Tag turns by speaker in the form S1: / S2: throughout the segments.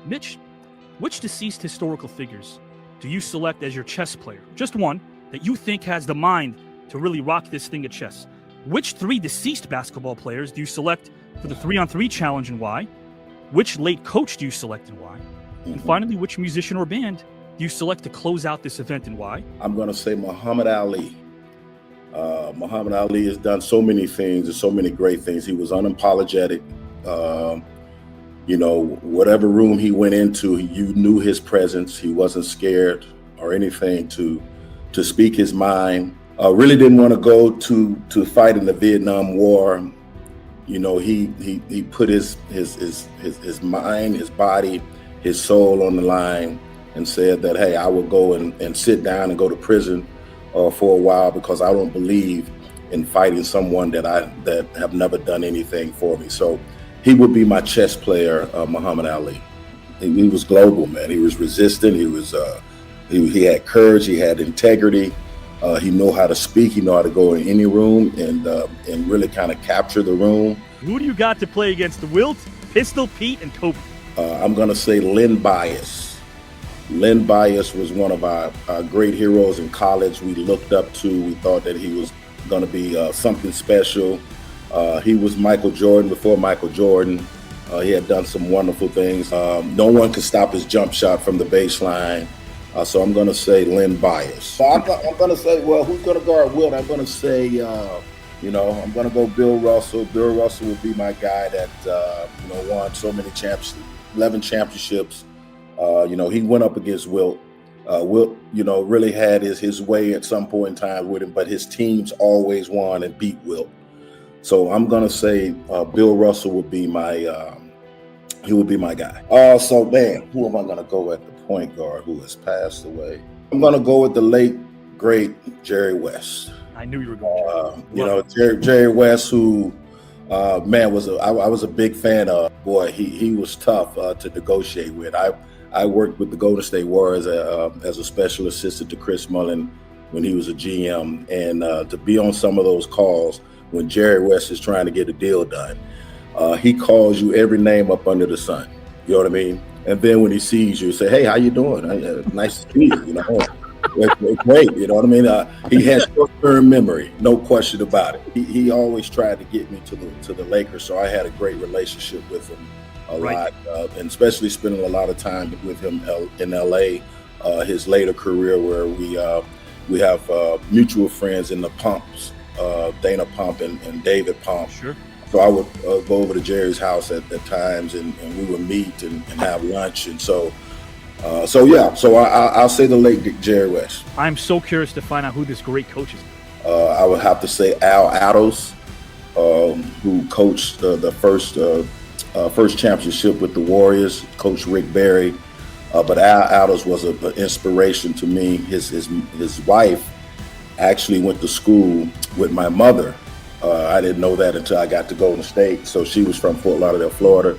S1: Mitch, which deceased historical figures do you select as your chess player? Just one that you think has the mind to really rock this thing at chess. Which 3 deceased basketball players do you select for the 3-on-3 challenge and why? Which late coach do you select and why? And finally, which musician or band do you select to close out this event and why?
S2: I'm going to say Muhammad Ali. Muhammad Ali has done so many things and so many great things. He was unapologetic. Whatever room he went into, you knew his presence. He wasn't scared or anything to speak his mind. Really didn't want to go to fight in the Vietnam War. He put his mind, his body, his soul on the line and said that, hey, I will go and sit down and go to prison for a while because I don't believe in fighting someone that have never done anything for me. So he would be my chess player, Muhammad Ali. He was global, man. He was resistant. He had courage. He had integrity. He knew how to speak. He knew how to go in any room and really kind of capture the room.
S1: Who do you got to play against the Wilt, Pistol Pete, and Kobe?
S2: I'm going to say Len Bias. Len Bias was one of our great heroes in college. We looked up to. We thought that he was going to be something special. He was Michael Jordan before Michael Jordan. He had done some wonderful things. No one could stop his jump shot from the baseline. So I'm going to say Len Bias. So I'm going to say, well, who's going to guard Wilt? I'm going to say, I'm going to go Bill Russell. Bill Russell would be my guy that, won so many championships, 11 championships. He went up against Wilt. Wilt, really had his way at some point in time with him, but his teams always won and beat Wilt. So I'm going to say Bill Russell would be my guy. So, man, who am I going to go at the point guard who has passed away? I'm going to go with the late, great Jerry West.
S1: I knew you were going
S2: Jerry West, who, I was a big fan of. Boy, he was tough to negotiate with. I worked with the Golden State Warriors as a special assistant to Chris Mullin when he was a GM. And to be on some of those calls when Jerry West is trying to get a deal done, he calls you every name up under the sun. You know what I mean? And then when he sees you, say, hey, how you doing? Nice to meet you. It's great. You know what I mean? He has short-term memory, no question about it. He always tried to get me to the Lakers, so I had a great relationship with him a lot, and especially spending a lot of time with him in LA. His later career, where we have mutual friends in the Pumps, Dana Pump and David Pump.
S1: Sure.
S2: So I would go over to Jerry's house at times, and we would meet and have lunch, and so I'll say the late Jerry West.
S1: I'm so curious to find out who this great coach is.
S2: I would have to say Al Attles, who coached the first championship with the Warriors, Coach Rick Barry. But Al Attles was an inspiration to me. His wife actually went to school with my mother. I didn't know that until I got to Golden State. So she was from Fort Lauderdale, Florida.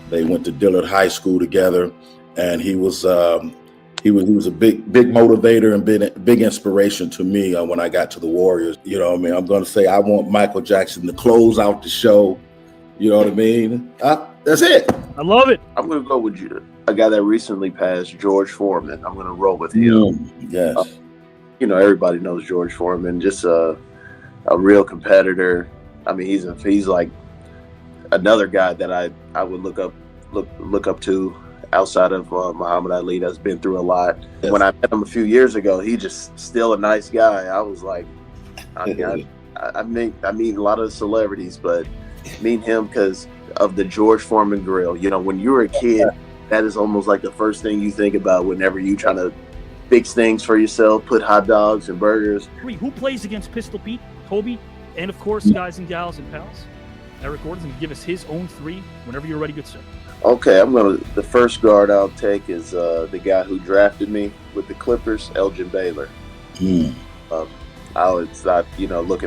S2: They went to Dillard High School together, and he was a big motivator and big inspiration to me when I got to the Warriors. You know what I mean? I'm going to say I want Michael Jackson to close out the show. You know what I mean? That's it.
S1: I love it.
S3: I'm going to go with you. A guy that recently passed, George Foreman. I'm going to roll with him.
S2: Yes.
S3: Everybody knows George Foreman. Just a real competitor. I mean, he's like another guy that I would look up to outside of Muhammad Ali, that's been through a lot.
S2: Yes.
S3: When I met him a few years ago, he just still a nice guy. I was like, I meet a lot of celebrities, but meet him because of the George Foreman grill. When you were a kid, that is almost like the first thing you think about whenever you trying to fix things for yourself, put hot dogs and burgers.
S1: Who plays against Pistol Pete, Kobe, and of course, guys and gals and pals? Eric Gordon's going to give us his own 3 whenever you're ready, good sir.
S3: Okay, the first guard I'll take is the guy who drafted me with the Clippers, Elgin Baylor. Looking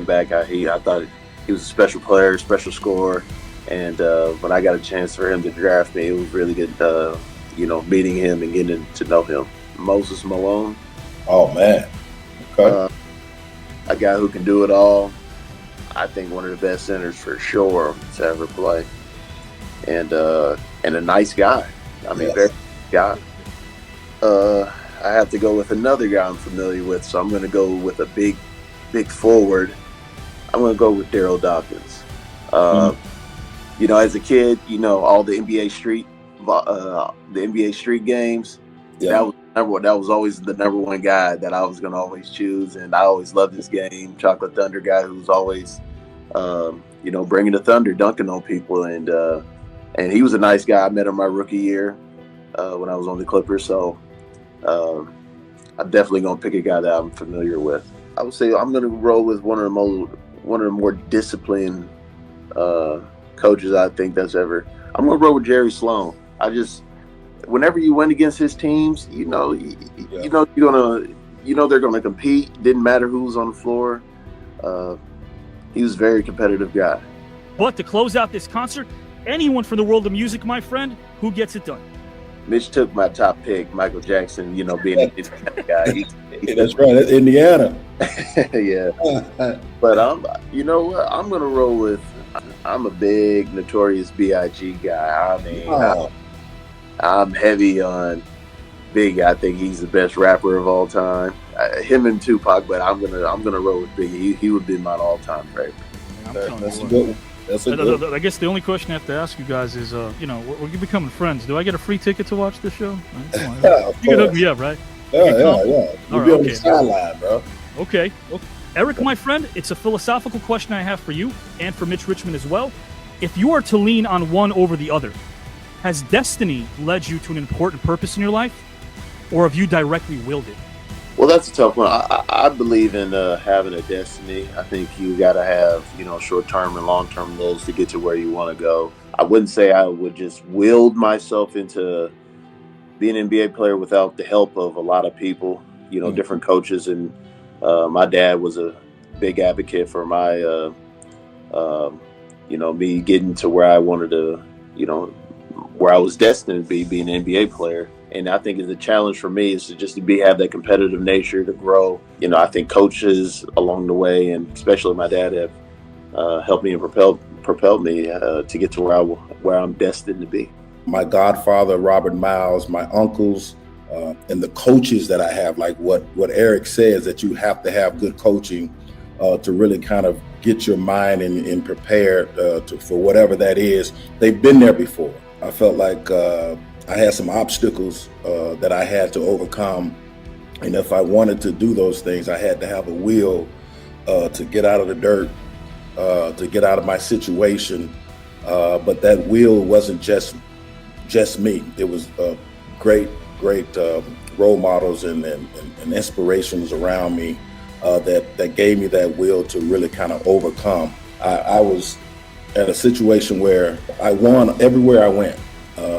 S3: back, I thought he was a special player, special scorer, and when I got a chance for him to draft me, it was really good, meeting him and getting to know him. Moses Malone.
S2: Oh, man. Okay.
S3: A guy who can do it all. I think one of the best centers for sure to ever play. And a nice guy. I mean,
S2: yes.
S3: guy. I have to go with another guy I'm familiar with, so I'm going to go with a big forward. I'm going to go with Daryl Dawkins. You know, as a kid, you know, all the NBA street games.
S2: Yeah.
S3: That was always the number one guy that I was going to always choose, and I always loved this game. Chocolate Thunder guy who's always, you know, bringing the thunder, dunking on people, and he was a nice guy. I met him my rookie year when I was on the Clippers, so I'm definitely going to pick a guy that I'm familiar with. I would say I'm going to roll with one of the more disciplined coaches I think that's ever. I'm going to roll with Jerry Sloan. Whenever you win against his teams, you know they're going to compete. Didn't matter who was on the floor. He was a very competitive guy.
S1: But to close out this concert, anyone from the world of music, my friend, who gets it done?
S3: Mitch took my top pick, Michael Jackson. You know, being an Indiana guy.
S2: That's right. That's Indiana.
S3: Yeah. But you know what? I'm going to roll with. I'm a big Notorious B.I.G. guy. I mean, I'm heavy on Big. I think he's the best rapper of all time. Him and Tupac, but I'm gonna roll with Biggie. He would be my all-time favorite.
S2: That's a good one. That's a good one.
S1: I guess the only question I have to ask you guys is, you know, we're becoming friends. Do I get a free ticket to watch this show? Come on,
S2: Yeah,
S1: you can hook me up, right?
S2: Yeah.
S1: All
S2: You'll
S1: right,
S2: be on the
S1: okay.
S2: sideline, bro.
S1: Okay. Eric, my friend, it's a philosophical question I have for you and for Mitch Richmond as well. If you are to lean on one over the other, has destiny led you to an important purpose in your life, or have you directly willed it?
S3: Well, that's a tough one. I believe in having a destiny. I think you got to have, you know, short-term and long-term goals to get to where you want to go. I wouldn't say I would just willed myself into being an NBA player without the help of a lot of people, you know, different coaches. And my dad was a big advocate for my, you know, me getting to where I wanted to, you know, where I was destined to be, being an NBA player. And I think it's a challenge for me is to just have that competitive nature to grow. You know, I think coaches along the way, and especially my dad, have helped me and propelled me to get to where I'm destined to be.
S2: My godfather, Robert Miles, my uncles, and the coaches that I have, like what Eric says, that you have to have good coaching to really kind of get your mind and prepared for whatever that is. They've been there before. I felt like I had some obstacles that I had to overcome. And if I wanted to do those things, I had to have a will to get out of the dirt, to get out of my situation. But that will wasn't just me. It was great role models and inspirations around me that gave me that will to really kind of overcome. I was at a situation where I won everywhere I went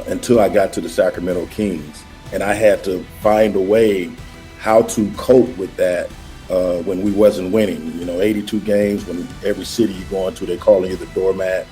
S2: until I got to the Sacramento Kings. And I had to find a way how to cope with that when we wasn't winning. You know, 82 games, when every city you go into, they're calling you the doormat.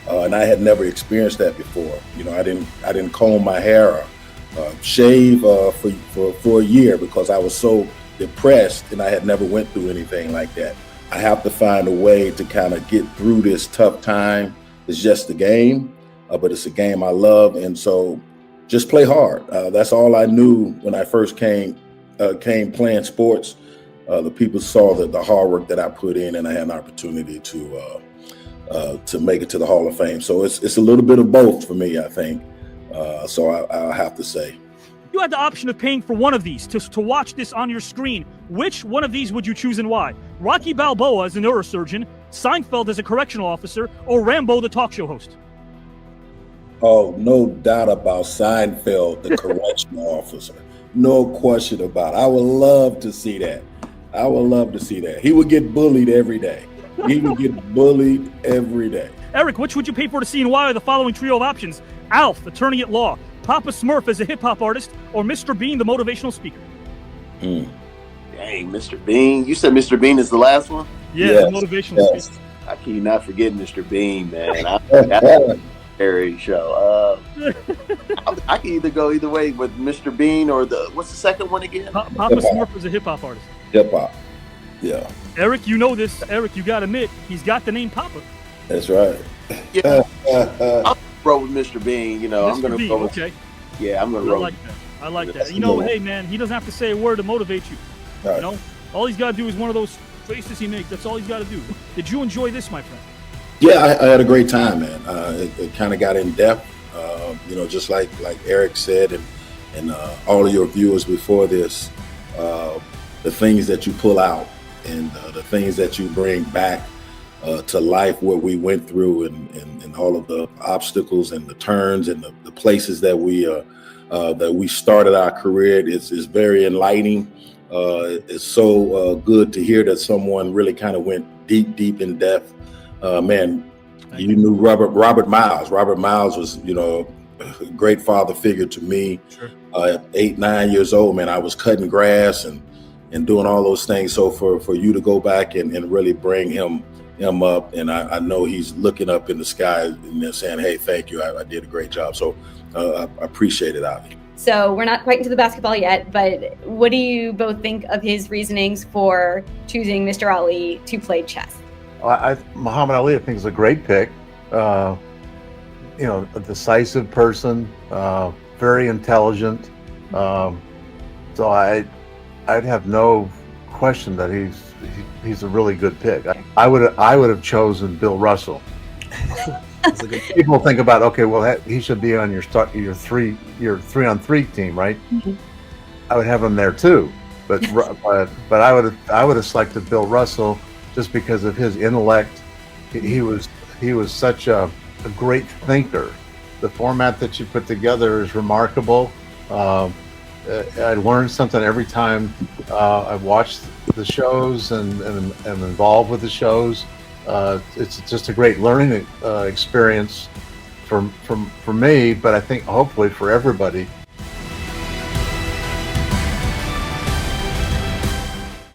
S2: And I had never experienced that before. You know, I didn't comb my hair or shave for a year because I was so depressed and I had never went through anything like that. I have to find a way to kind of get through this tough time. It's just a game, but it's a game I love. And so just play hard. That's all I knew when I first came playing sports. The people saw the hard work that I put in, and I had an opportunity to make it to the Hall of Fame. So it's a little bit of both for me, I think. So I'll have to say.
S1: You had the option of paying for one of these to watch this on your screen. Which one of these would you choose and why? Rocky Balboa as a neurosurgeon, Seinfeld as a correctional officer, or Rambo the talk show host?
S2: Oh, no doubt about Seinfeld, the correctional officer. No question about it. I would love to see that. I would love to see that. He would get bullied every day. He would get bullied every day.
S1: Eric, which would you pay for to see and why are the following trio of options? Alf, attorney at law, Papa Smurf as a hip-hop artist, or Mr. Bean, the motivational speaker?
S3: Dang, Mr. Bean. You said Mr. Bean is the last one?
S1: Yeah,
S2: Yes,
S1: the motivational speaker.
S3: I cannot forget Mr. Bean, man. That's a scary show. I can either go either way with Mr. Bean or what's the second one again?
S1: Papa Smurf as a hip-hop artist.
S2: Hip hop. Yeah,
S1: Eric, you know this. Eric, you got to admit, he's got the name Papa.
S2: that's right.
S3: Yeah. I'll roll with Mr. Bean. You know, I'm
S1: Mr.
S3: going to
S1: Bean,
S3: go with
S1: okay.
S3: Yeah, I'm gonna
S1: I
S3: roll.
S1: like that. I like that.
S3: That's
S1: You know,
S2: cool.
S1: hey man, he doesn't have to say a word to motivate you.
S2: Right.
S1: You know, all he's got to do is one of those faces he makes. That's all he's got to do. Did you enjoy this, my friend?
S2: Yeah, I had a great time, man. It kind of got in depth, just like Eric said, and all of your viewers before this, the things that you pull out and the things that you bring back to life, what we went through, and all of the obstacles and the turns and the places that we started our career is very enlightening. It's so good to hear that someone really kind of went deep in depth. Man, you knew Robert Miles. Robert Miles was, a great father figure to me.
S1: Sure.
S2: At 8, 9 years old, man, I was cutting grass and doing all those things. So for you to go back and really bring him up, and I know he's looking up in the sky and they're saying, hey, thank you. I did a great job. So I appreciate it, Avi.
S4: So we're not quite into the basketball yet, but what do you both think of his reasonings for choosing Mr. Ali to play chess?
S5: Muhammad Ali, I think, is a great pick. A decisive person, very intelligent. So I'd have no question that he's a really good pick. I would have chosen Bill Russell. People think about, okay, well, he should be on your 3-on-3 team, right?
S4: Mm-hmm.
S5: I would have him there too, but I would have selected Bill Russell just because of his intellect. He was such a great thinker. The format that you put together is remarkable. I learned something every time I watched the shows and am involved with the shows. It's just a great learning experience for me, but I think hopefully for everybody.